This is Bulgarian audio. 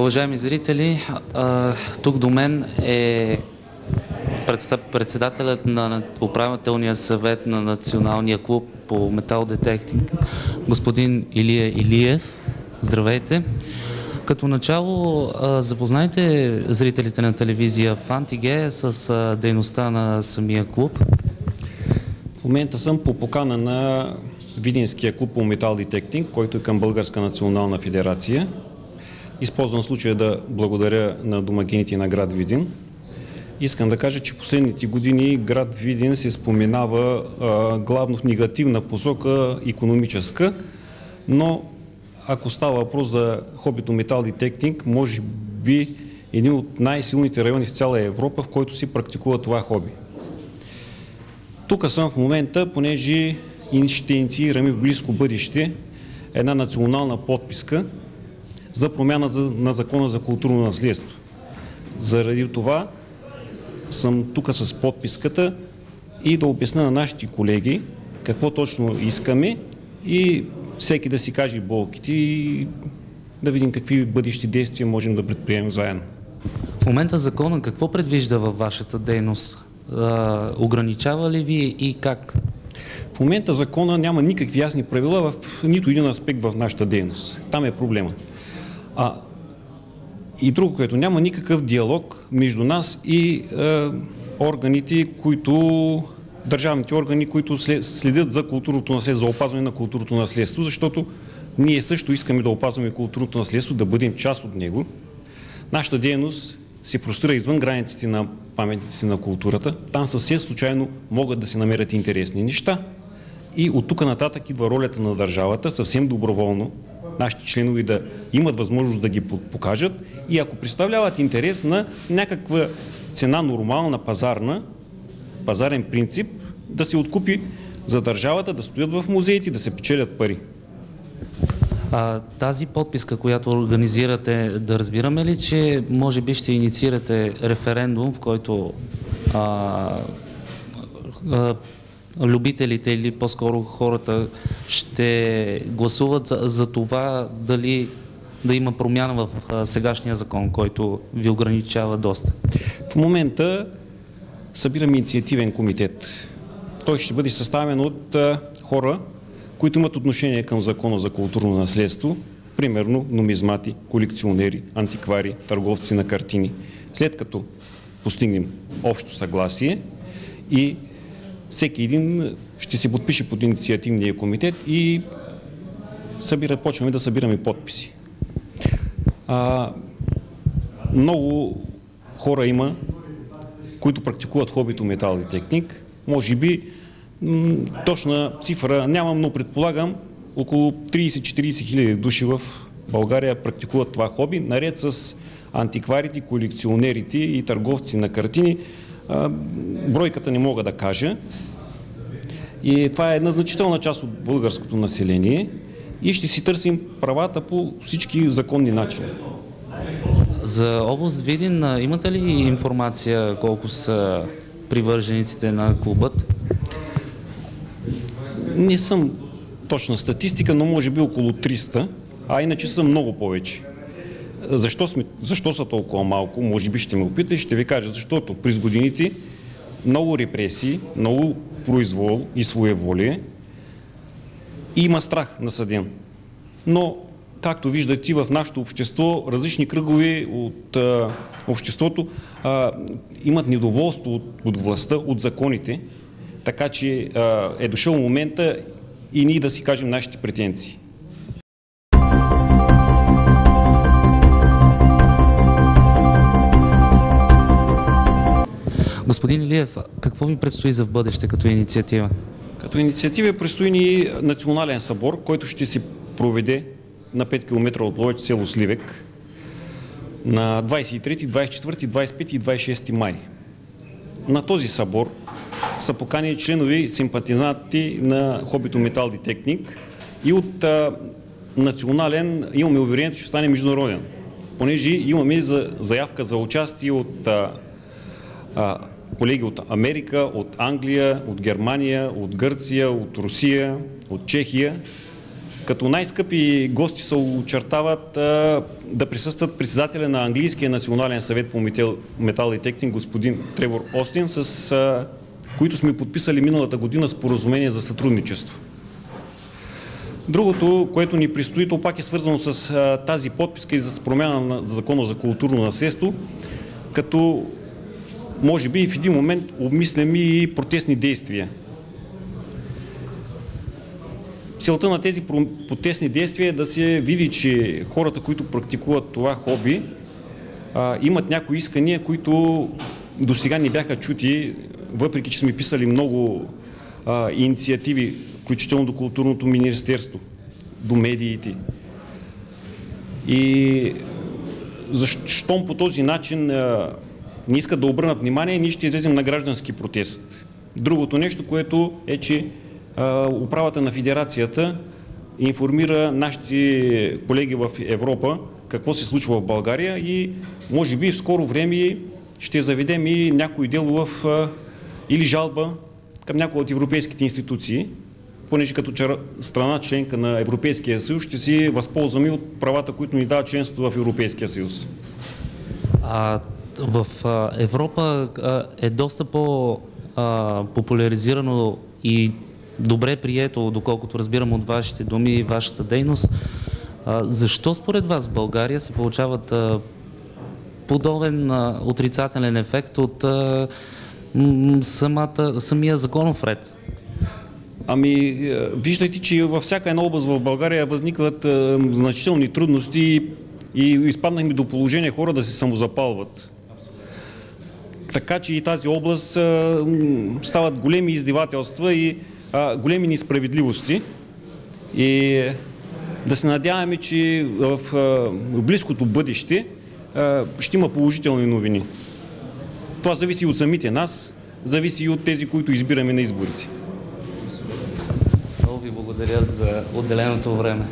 Уважаеми зрители, тук до мен е председателят на управителния съвет на Националния клуб по метал детектинг, господин Илия Илиев. Здравейте! Като начало, запознайте зрителите на телевизия Фантиге с дейността на самия клуб. В момента съм по покана на Видинския клуб по метал детектинг, който е към Българска национална федерация. Използвам случая да благодаря на домакините на град Видин. Искам да кажа, че последните години град Видин се споменава главно в негативна посока икономическа, но ако става въпрос за хобито метал детектинг, може би един от най-силните райони в цяла Европа, в който се практикува това хоби. Тук съм в момента, понеже ще инициираме в близко бъдеще една национална подписка за промяна на Закона за културно наследство. Заради това съм тук с подписката и да обясня на нашите колеги какво точно искаме и всеки да си каже болките и да видим какви бъдещи действия можем да предприемем заедно. В момента закона какво предвижда във вашата дейност? Ограничава ли ви и как? В момента закона няма никакви ясни правила в нито един аспект в нашата дейност. Там е проблема. И друго, което няма никакъв диалог между нас и органите, държавните органи, които следят за културното наследство, за опазване на културното наследство, защото ние също искаме да опазваме културното наследство, да бъдем част от него. Нашата дейност се простира извън границите на паметниците на културата. Там съвсем случайно могат да се намерят интересни неща. И от тук нататък идва ролята на държавата, съвсем доброволно, нашите членове да имат възможност да ги покажат и ако представляват интерес на някаква цена нормална, пазарен принцип, да се откупи за държавата, да стоят в музеите, да се печелят пари. Тази подписка, която организирате, да разбираме ли, че може би ще инициирате референдум, в който любителите или по-скоро хората ще гласуват за това дали да има промяна в сегашния закон, който ви ограничава доста? В момента събираме инициативен комитет. Той ще бъде съставен от хора, които имат отношение към закона за културно наследство, примерно нумизмати, колекционери, антиквари, търговци на картини. След като постигнем общо съгласие и всеки един ще се подпише под инициативния комитет и почваме да събираме подписи. Много хора има, които практикуват хобито метал детектинг. Може би точна цифра нямам, но предполагам около 30-40 хиляди души в България практикуват това хоби, наред с антикварите, колекционерите и търговци на картини. Бройката не мога да кажа. И това е една значителна част от българското население и ще си търсим правата по всички законни начини. За област Видин имате ли информация колко са привържениците на клубът? Не съм точна статистика, но може би около 300, а иначе са много повече. Защо са толкова малко? Може би ще ме опита и ще ви кажа, защото през годините много репресии, много произвол и своеволие и има страх насъден. Но, както виждате, в нашето общество различни кръгове от обществото имат недоволство от властта, от законите, така че е дошъл момента и ние да си кажем нашите претенции. Господин Илиев, какво ви предстои за в бъдеще като инициатива? Като инициатива предстои ни национален събор, който ще се проведе на 5 км от Ловеч, село Сливек, на 23, 24, 25 и 26 май. На този събор са поканени членове и симпатизанти на хобито метал детектинг и от национален имаме уверението, че ще стане международен, понеже имаме заявка за участие от колеги от Америка, от Англия, от Германия, от Гърция, от Русия, от Чехия Като най-скъпи гости се очертават да присъстват председателя на Английския национален съвет по метал детектинг господин Тревор Остин, с които сме подписали миналата година споразумение за сътрудничество. Другото, което ни предстои, то пак е свързано с тази подписка и с промяна на Закона за културно наследство, като може би в един момент обмислям и протестни действия. Целта на тези протестни действия е да се види, че хората, които практикуват това хоби, имат някои искания, които до сега не бяха чути, въпреки че сме писали много инициативи, включително до Културното министерство, до медиите. И щом по този начин не искат да обърнат внимание, ние ще излезем на граждански протест. Другото нещо, което е, че управата на федерацията информира нашите колеги в Европа какво се случва в България и може би в скоро време ще заведем и някой дело или жалба към някои от европейските институции, понеже като страна членка на Европейския съюз ще си възползваме от правата, които ни дава членството в Европейския съюз. В Европа е доста по-популяризирано и добре прието, доколкото разбирам от вашите думи и вашата дейност. Защо според вас в България се получават подобен отрицателен ефект от самия законов ред? Виждайте, че във всяка една област в България възникват значителни трудности и изпаднахме до положение хора да се самозапалват. Така че и тази област стават големи издевателства и големи несправедливости. И да се надяваме, че в близкото бъдеще ще има положителни новини. Това зависи от самите нас, зависи и от тези, които избираме на изборите. Много ви благодаря за отделеното време.